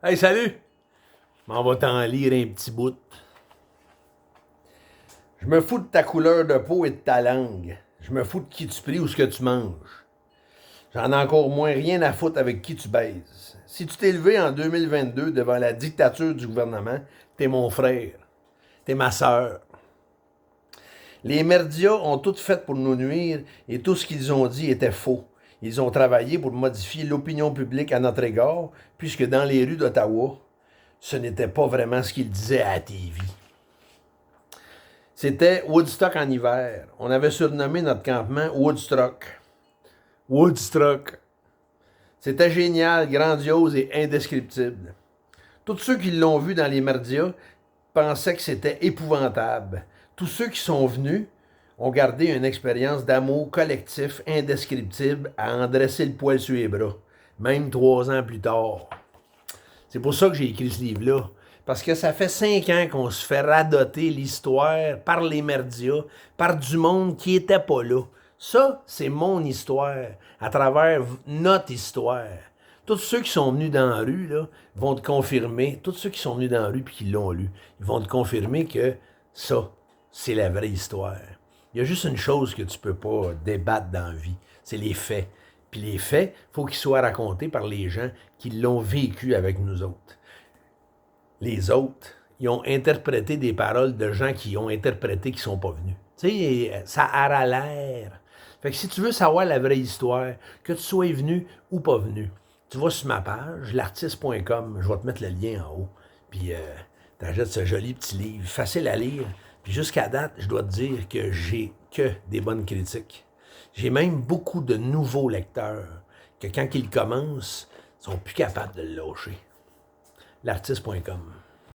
Hey, salut! M'en va t'en lire un petit bout. Je me fous de ta couleur de peau et de ta langue. Je me fous de qui tu pries ou ce que tu manges. J'en ai encore moins rien à foutre avec qui tu baises. Si tu t'es levé en 2022 devant la dictature du gouvernement, t'es mon frère. T'es ma sœur. Les merdias ont tout fait pour nous nuire et tout ce qu'ils ont dit était faux. Ils ont travaillé pour modifier l'opinion publique à notre égard, puisque dans les rues d'Ottawa, ce n'était pas vraiment ce qu'ils disaient à la TV. C'était Woodstock en hiver. On avait surnommé notre campement Woodstock. Woodstock. C'était génial, grandiose et indescriptible. Tous ceux qui l'ont vu dans les merdias pensaient que c'était épouvantable. Tous ceux qui sont venus ont gardé une expérience d'amour collectif indescriptible à en dresser le poil sur les bras, même 3 ans plus tard. C'est pour ça que j'ai écrit ce livre-là. Parce que ça fait 5 ans qu'on se fait radoter l'histoire par les merdias, par du monde qui n'était pas là. Ça, c'est mon histoire, à travers notre histoire. Tous ceux qui sont venus dans la rue là, vont te confirmer, tous ceux qui sont venus dans la rue et qui l'ont lu, ils vont te confirmer que ça, c'est la vraie histoire. Il y a juste une chose que tu ne peux pas débattre dans la vie, c'est les faits. Puis les faits, il faut qu'ils soient racontés par les gens qui l'ont vécu avec nous autres. Les autres, ils ont interprété des paroles de gens qui ont interprété qui ne sont pas venus. Tu sais, ça a l'air. Fait que si tu veux savoir la vraie histoire, que tu sois venu ou pas venu, tu vas sur ma page, l'artiste.com, je vais te mettre le lien en haut, puis tu achètes ce joli petit livre, facile à lire, puis jusqu'à date, je dois te dire que j'ai que des bonnes critiques. J'ai même beaucoup de nouveaux lecteurs que quand ils commencent, ils sont plus capables de le lâcher. L'artiste.com